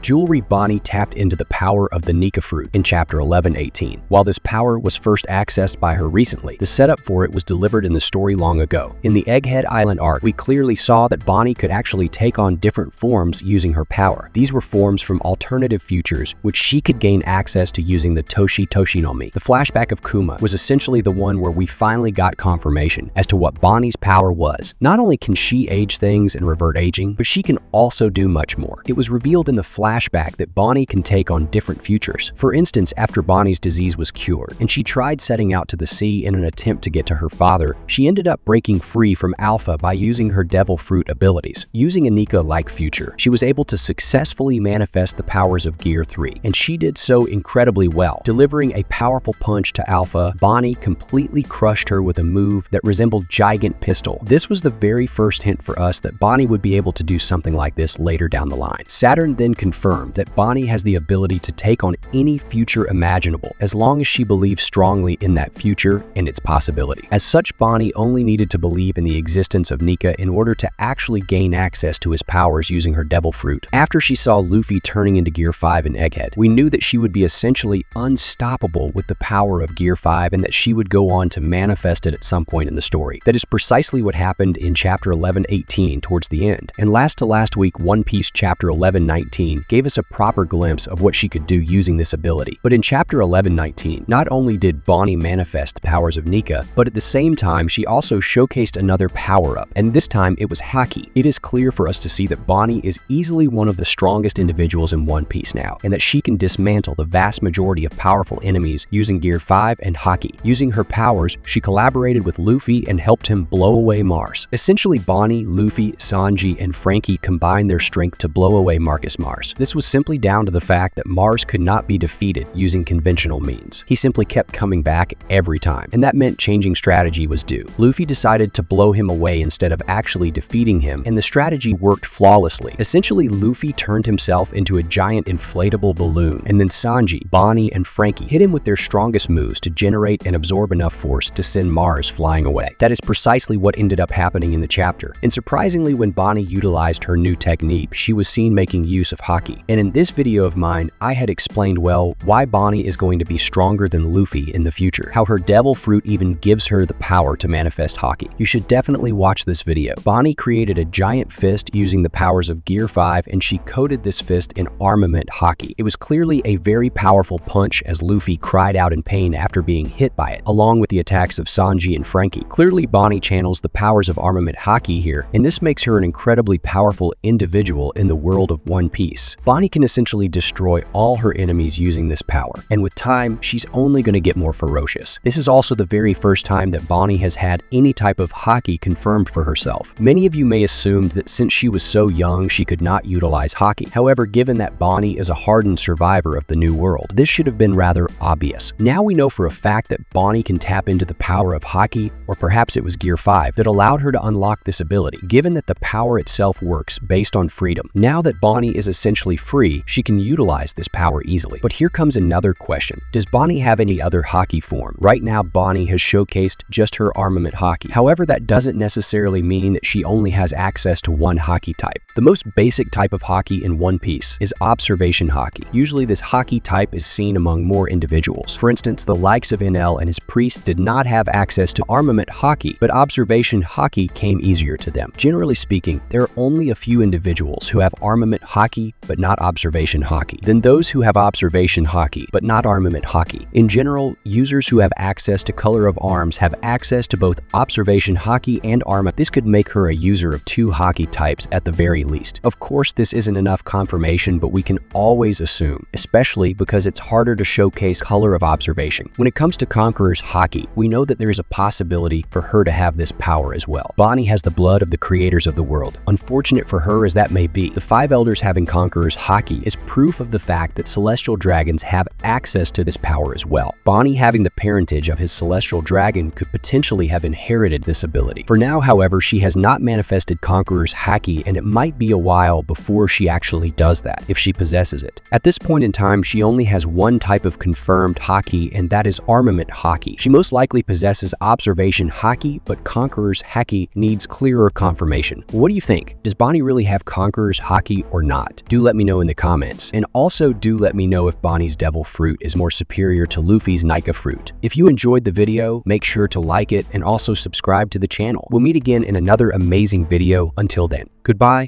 Jewelry Bonney tapped into the power of the Nika fruit in chapter 11-18. While this power was first accessed by her recently, the setup for it was delivered in the story long ago. In the Egghead Island arc, we clearly saw that Bonney could actually take on different forms using her power. These were forms from alternative futures, which she could gain access to using the Toshi Toshi nomi. The flashback of Kuma was essentially the one where we finally got confirmation as to what Bonney's power was. Not only can she age things and revert aging, but she can also do much more. It was revealed in the flashback that Bonney can take on different futures. For instance, after Bonney's disease was cured, and she tried setting out to the sea in an attempt to get to her father, she ended up breaking free from Alfa by using her devil fruit abilities. Using a Nika-like future, she was able to successfully manifest the powers of Gear 3, and she did so incredibly well. Delivering a powerful punch to Alfa, Bonney completely crushed her with a move that resembled Gigant Pistol. This was the very first hint for us that Bonney would be able to do something like this later down the line. Saturn then confirmed that Bonney has the ability to take on any future imaginable, as long as she believes strongly in that future and its possibility. As such, Bonney only needed to believe in the existence of Nika in order to actually gain access to his powers using her devil fruit. After she saw Luffy turning into Gear 5 in Egghead, we knew that she would be essentially unstoppable with the power of Gear 5 and that she would go on to manifest it at some point in the story. That is precisely what happened in chapter 11-18 towards the end. And last week, One Piece chapter 11-19 gave us a proper glimpse of what she could do using this ability. But in chapter 11-19, not only did Bonney manifest the powers of Nika, but at the same time, she also showcased another power-up, and this time it was Haki. It is clear for us to see that Bonney is easily one of the strongest individuals in One Piece now, and that she can dismantle the vast majority of powerful enemies using Gear 5 and Haki. Using her powers, she collaborated with Luffy and helped him blow away Mars. Essentially, Bonney, Luffy, Sanji, and Frankie combined their strength to blow away Marcus Mars. This was simply down to the fact that Mars could not be defeated using conventional means. He simply kept coming back every time, and that meant changing strategy was due. Luffy decided to blow him away instead of actually defeating him, and the strategy worked flawlessly. Essentially, Luffy turned himself into a giant inflatable balloon, and then Sanji, Bonney, and Frankie hit him with their strongest moves to generate and absorb enough force to send Mars flying away. That is precisely what ended up happening in the chapter. And surprisingly, when Bonney utilized her new technique, she was seen making use of Haki. And in this video of mine, I had explained well why Bonney is going to be stronger than Luffy in the future, how her devil fruit even gives her the power to manifest Haki. You should definitely watch this video. Bonney created a giant fist using the powers of Gear 5, and she coated this fist in armament Haki. It was clearly a very powerful punch as Luffy cried out in pain after being hit by it, along with the attacks of Sanji and Frankie. Clearly, Bonney channels the powers of armament Haki here, and this makes her an incredibly powerful individual in the world of One Piece. Bonney can essentially destroy all her enemies using this power, and with time, she's only going to get more ferocious. This is also the very first time that Bonney has had any type of Haki confirmed for herself. Many of you may assume that since she was so young, she could not utilize Haki. However, given that Bonney is a hardened survivor of the New World, this should have been rather obvious. Now we know for a fact that Bonney can tap into the power of Haki, or perhaps it was Gear 5, that allowed her to unlock this ability, given that the power itself works based on freedom. Now that Bonney is essentially free, she can utilize this power easily. But here comes another question. Does Bonney have any other Haki form? Right now, Bonney has showcased just her armament Haki. However, that doesn't necessarily mean that she only has access to one Haki type. The most basic type of Haki in One Piece is observation Haki. Usually this Haki type is seen among more individuals. For instance, the likes of NL and his priests did not have access to armament Haki, but observation Haki came easier to them. Generally speaking, there are only a few individuals who have armament Haki but not observation Haki. Then those who have observation Haki but not armament Haki. In general, users who have access to color of arms have access to both observation Haki and armament. This could make her a user of two Haki types at the very least. Of course, this isn't enough confirmation, but we can always assume, especially because it's harder to showcase color of observation. When it comes to Conqueror's Haki, we know that there is a possibility for her to have this power as well. Bonney has the blood of the creators of the world. Unfortunate for her as that may be, the five elders having Conqueror's Haki is proof of the fact that celestial dragons have access to this power as well. Bonney having the parentage of his celestial dragon could potentially have inherited this ability. For now, however, she has not manifested Conqueror's Haki, and it might be a while before she actually does that, if she possesses it. At this point in time, she only has one type of confirmed Haki, and that is armament Haki. She most likely possesses observation Haki, but Conqueror's Haki needs clearer confirmation. What do you think? Does Bonney really have Conqueror's Haki or not? Do let me let me know in the comments. And also do let me know if Bonney's devil fruit is more superior to Luffy's Nika fruit. If you enjoyed the video, make sure to like it and also subscribe to the channel. We'll meet again in another amazing video. Until then, goodbye.